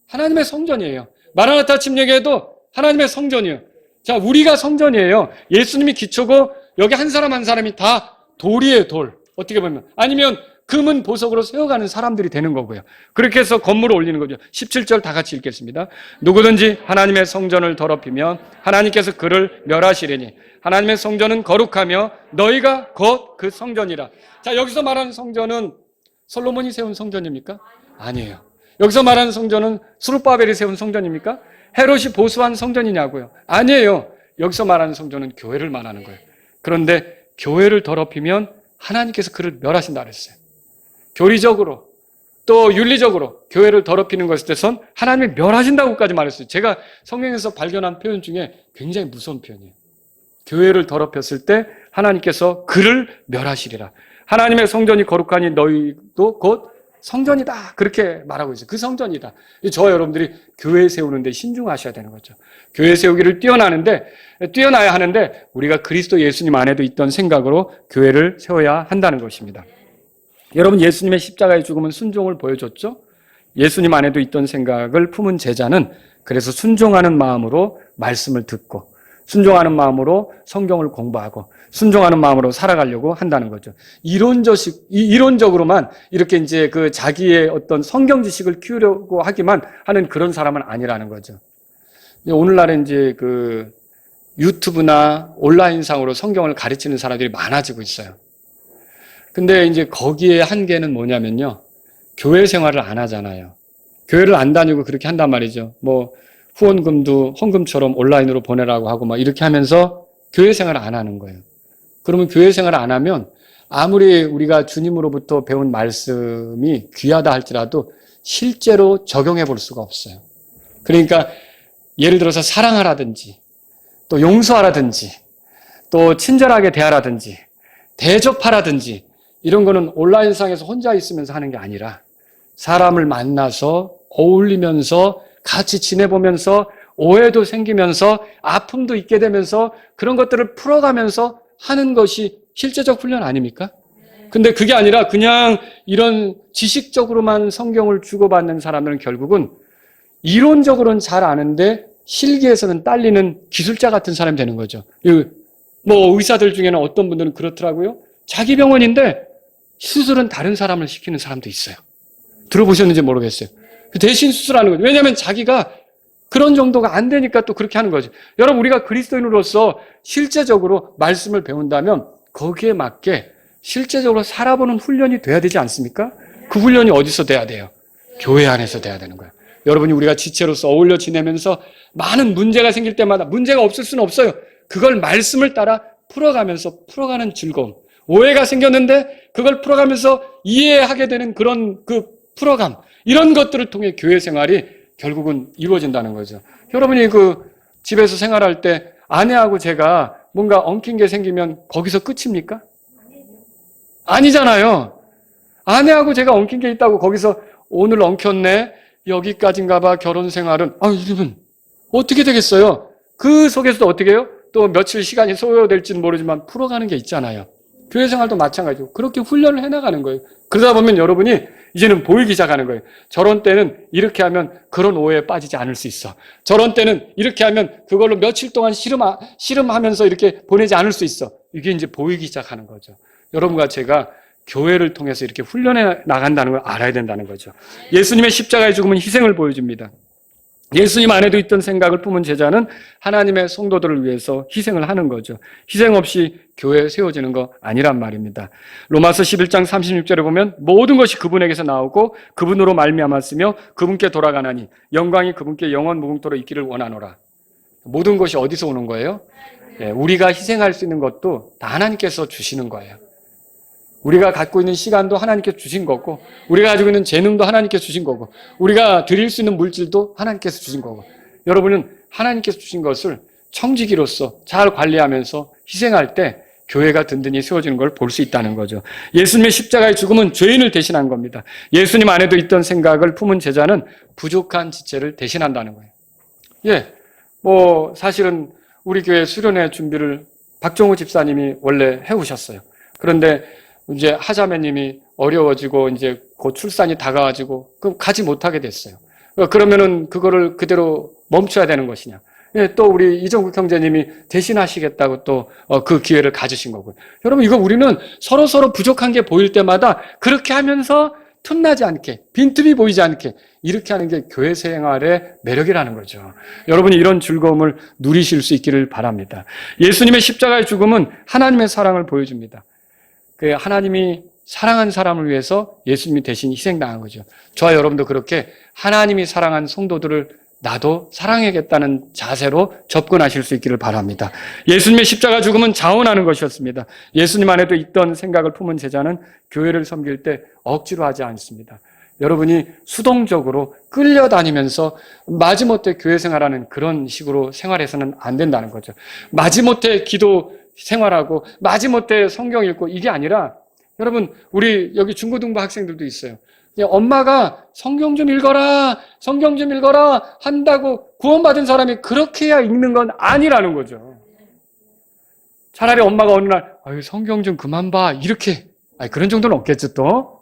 Speaker 1: 하나님의 성전이에요. 마라나타 침례교회도 하나님의 성전이에요. 자, 우리가 성전이에요. 예수님이 기초고 여기 한 사람 한 사람이 다 돌이에요, 돌. 어떻게 보면. 아니면 금은 보석으로 세워가는 사람들이 되는 거고요. 그렇게 해서 건물을 올리는 거죠. 17절 다 같이 읽겠습니다. 누구든지 하나님의 성전을 더럽히면 하나님께서 그를 멸하시리니 하나님의 성전은 거룩하며 너희가 곧 그 성전이라. 자, 여기서 말하는 성전은 솔로몬이 세운 성전입니까? 아니에요. 여기서 말하는 성전은 스룹바벨이 세운 성전입니까? 헤롯이 보수한 성전이냐고요? 아니에요. 여기서 말하는 성전은 교회를 말하는 거예요. 그런데 교회를 더럽히면 하나님께서 그를 멸하신다 그랬어요. 교리적으로 또 윤리적으로 교회를 더럽히는 것에 대해서는 하나님이 멸하신다고까지 말했어요. 제가 성경에서 발견한 표현 중에 굉장히 무서운 표현이에요. 교회를 더럽혔을 때 하나님께서 그를 멸하시리라. 하나님의 성전이 거룩하니 너희도 곧 성전이다. 그렇게 말하고 있어요. 그 성전이다. 저와 여러분들이 교회 세우는데 신중하셔야 되는 거죠. 교회 세우기를 뛰어나야 하는데 우리가 그리스도 예수님 안에도 있던 생각으로 교회를 세워야 한다는 것입니다. 여러분, 예수님의 십자가의 죽음은 순종을 보여줬죠? 예수님 안에도 있던 생각을 품은 제자는 그래서 순종하는 마음으로 말씀을 듣고 순종하는 마음으로 성경을 공부하고 순종하는 마음으로 살아가려고 한다는 거죠. 이론적으로만 이렇게 이제 그 자기의 어떤 성경 지식을 키우려고 하기만 하는 그런 사람은 아니라는 거죠. 오늘날에 이제 그 유튜브나 온라인상으로 성경을 가르치는 사람들이 많아지고 있어요. 근데 이제 거기에 한계는 뭐냐면요. 교회 생활을 안 하잖아요. 교회를 안 다니고 그렇게 한단 말이죠. 뭐 후원금도 헌금처럼 온라인으로 보내라고 하고 막 이렇게 하면서 교회 생활을 안 하는 거예요. 그러면 교회 생활을 안 하면 아무리 우리가 주님으로부터 배운 말씀이 귀하다 할지라도 실제로 적용해 볼 수가 없어요. 그러니까 예를 들어서 사랑하라든지 또 용서하라든지 또 친절하게 대하라든지 대접하라든지 이런 거는 온라인상에서 혼자 있으면서 하는 게 아니라 사람을 만나서 어울리면서 같이 지내보면서 오해도 생기면서 아픔도 있게 되면서 그런 것들을 풀어가면서 하는 것이 실제적 훈련 아닙니까? 근데 그게 아니라 그냥 이런 지식적으로만 성경을 주고받는 사람들은 결국은 이론적으로는 잘 아는데 실기에서는 딸리는 기술자 같은 사람이 되는 거죠. 뭐 의사들 중에는 어떤 분들은 그렇더라고요. 자기 병원인데 수술은 다른 사람을 시키는 사람도 있어요. 들어보셨는지 모르겠어요. 대신 수술하는 거죠. 왜냐하면 자기가 그런 정도가 안 되니까 또 그렇게 하는 거죠. 여러분, 우리가 그리스도인으로서 실제적으로 말씀을 배운다면 거기에 맞게 실제적으로 살아보는 훈련이 돼야 되지 않습니까? 그 훈련이 어디서 돼야 돼요? 교회 안에서 돼야 되는 거예요. 여러분이 우리가 지체로서 어울려 지내면서 많은 문제가 생길 때마다 문제가 없을 수는 없어요. 그걸 말씀을 따라 풀어가면서 풀어가는 즐거움. 오해가 생겼는데 그걸 풀어가면서 이해하게 되는 그런 그 풀어감. 이런 것들을 통해 교회 생활이 결국은 이루어진다는 거죠. 여러분이 그 집에서 생활할 때 아내하고 제가 뭔가 엉킨 게 생기면 거기서 끝입니까? 아니잖아요. 아내하고 제가 엉킨 게 있다고 거기서 오늘 엉켰네. 여기까지인가 봐 결혼 생활은. 이러면 어떻게 되겠어요? 그 속에서도 어떻게 해요? 또 며칠 시간이 소요될지는 모르지만 풀어가는 게 있잖아요. 교회 생활도 마찬가지고 그렇게 훈련을 해나가는 거예요. 그러다 보면 여러분이 이제는 보이기 시작하는 거예요. 저런 때는 이렇게 하면 그런 오해에 빠지지 않을 수 있어. 저런 때는 이렇게 하면 그걸로 며칠 동안 씨름하면서 이렇게 보내지 않을 수 있어. 이게 이제 보이기 시작하는 거죠. 여러분과 제가 교회를 통해서 이렇게 훈련해 나간다는 걸 알아야 된다는 거죠. 예수님의 십자가의 죽음은 희생을 보여줍니다. 예수님 안에도 있던 생각을 품은 제자는 하나님의 성도들을 위해서 희생을 하는 거죠. 희생 없이 교회 세워지는 거 아니란 말입니다. 로마서 11장 36절에 보면 모든 것이 그분에게서 나오고 그분으로 말미암았으며 그분께 돌아가나니 영광이 그분께 영원 무궁토록 있기를 원하노라. 모든 것이 어디서 오는 거예요? 우리가 희생할 수 있는 것도 다 하나님께서 주시는 거예요. 우리가 갖고 있는 시간도 하나님께서 주신 거고 우리가 가지고 있는 재능도 하나님께서 주신 거고 우리가 드릴 수 있는 물질도 하나님께서 주신 거고 여러분은 하나님께서 주신 것을 청지기로서 잘 관리하면서 희생할 때 교회가 든든히 세워지는 걸 볼 수 있다는 거죠. 예수님의 십자가의 죽음은 죄인을 대신한 겁니다. 예수님 안에도 있던 생각을 품은 제자는 부족한 지체를 대신한다는 거예요. 예, 사실은 우리 교회 수련회 준비를 박정우 집사님이 원래 해오셨어요. 그런데 이제 하자매님이 어려워지고 이제 곧 출산이 다가와지고 그럼 가지 못하게 됐어요. 그러면은 그거를 그대로 멈춰야 되는 것이냐? 예, 또 우리 이정국 형제님이 대신하시겠다고 또 그 기회를 가지신 거고요. 여러분 이거 우리는 서로 부족한 게 보일 때마다 그렇게 하면서 틈나지 않게 빈틈이 보이지 않게 이렇게 하는 게 교회 생활의 매력이라는 거죠. 여러분이 이런 즐거움을 누리실 수 있기를 바랍니다. 예수님의 십자가의 죽음은 하나님의 사랑을 보여줍니다. 그 하나님이 사랑한 사람을 위해서 예수님이 대신 희생당한 거죠. 저와 여러분도 그렇게 하나님이 사랑한 성도들을 나도 사랑해야겠다는 자세로 접근하실 수 있기를 바랍니다. 예수님의 십자가 죽음은 자원하는 것이었습니다. 예수님 안에도 있던 생각을 품은 제자는 교회를 섬길 때 억지로 하지 않습니다. 여러분이 수동적으로 끌려다니면서 마지못해 교회 생활하는 그런 식으로 생활해서는 안 된다는 거죠. 마지못해 기도 생활하고 마지못해 성경 읽고 이게 아니라 여러분 우리 여기 중고등부 학생들도 있어요. 엄마가 성경 좀 읽어라 한다고 구원받은 사람이 그렇게 해야 읽는 건 아니라는 거죠. 차라리 엄마가 어느 날 성경 좀 그만 봐 이렇게 그런 정도는 없겠죠 또.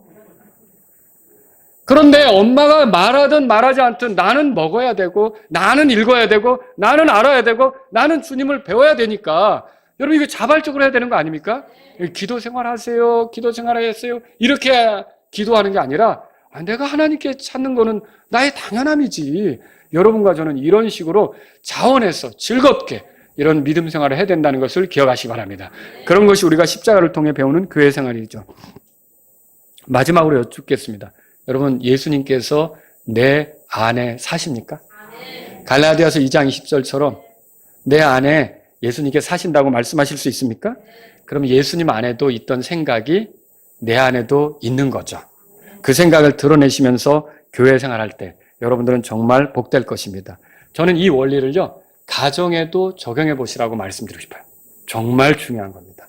Speaker 1: 그런데 엄마가 말하든 말하지 않든 나는 먹어야 되고 나는 읽어야 되고 나는 알아야 되고 나는 주님을 배워야 되니까 여러분 이거 자발적으로 해야 되는 거 아닙니까? 기도 생활하세요. 기도 생활하세요. 이렇게 기도하는 게 아니라 내가 하나님께 찾는 거는 나의 당연함이지. 여러분과 저는 이런 식으로 자원해서 즐겁게 이런 믿음 생활을 해야 된다는 것을 기억하시기 바랍니다. 그런 것이 우리가 십자가를 통해 배우는 교회 생활이죠. 마지막으로 여쭙겠습니다. 여러분 예수님께서 내 안에 사십니까? 갈라디아서 2장 20절처럼 내 안에 예수님께 사신다고 말씀하실 수 있습니까? 그럼 예수님 안에도 있던 생각이 내 안에도 있는 거죠. 그 생각을 드러내시면서 교회 생활할 때 여러분들은 정말 복될 것입니다. 저는 이 원리를요, 가정에도 적용해 보시라고 말씀드리고 싶어요. 정말 중요한 겁니다.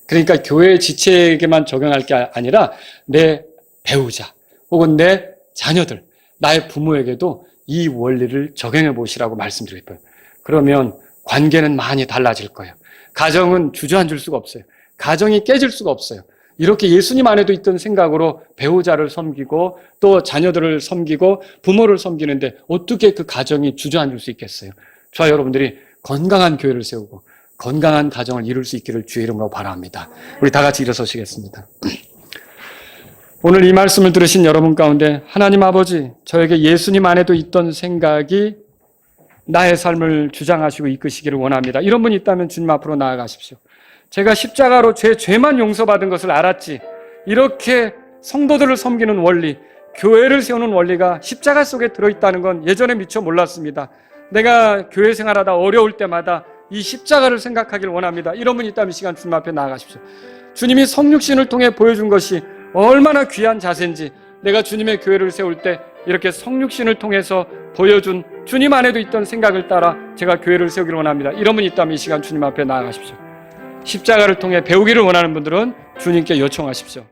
Speaker 1: 그러니까 교회 지체에게만 적용할 게 아니라 내 배우자 혹은 내 자녀들, 나의 부모에게도 이 원리를 적용해 보시라고 말씀드리고 싶어요. 그러면 관계는 많이 달라질 거예요. 가정은 주저앉을 수가 없어요. 가정이 깨질 수가 없어요. 이렇게 예수님 안에도 있던 생각으로 배우자를 섬기고 또 자녀들을 섬기고 부모를 섬기는데 어떻게 그 가정이 주저앉을 수 있겠어요? 저와 여러분들이 건강한 교회를 세우고 건강한 가정을 이룰 수 있기를 주의 이름으로 바랍니다. 우리 다 같이 일어서시겠습니다. 오늘 이 말씀을 들으신 여러분 가운데 하나님 아버지, 저에게 예수님 안에도 있던 생각이 나의 삶을 주장하시고 이끄시기를 원합니다. 이런 분이 있다면 주님 앞으로 나아가십시오. 제가 십자가로 죄만 용서받은 것을 알았지, 이렇게 성도들을 섬기는 원리, 교회를 세우는 원리가 십자가 속에 들어있다는 건 예전에 미처 몰랐습니다. 내가 교회 생활하다 어려울 때마다 이 십자가를 생각하길 원합니다. 이런 분이 있다면 이 시간 주님 앞에 나아가십시오. 주님이 성육신을 통해 보여준 것이 얼마나 귀한 자세인지, 내가 주님의 교회를 세울 때 이렇게 성육신을 통해서 보여준 주님 안에도 있던 생각을 따라 제가 교회를 세우기를 원합니다. 이런 분이 있다면 이 시간 주님 앞에 나아가십시오. 십자가를 통해 배우기를 원하는 분들은 주님께 요청하십시오.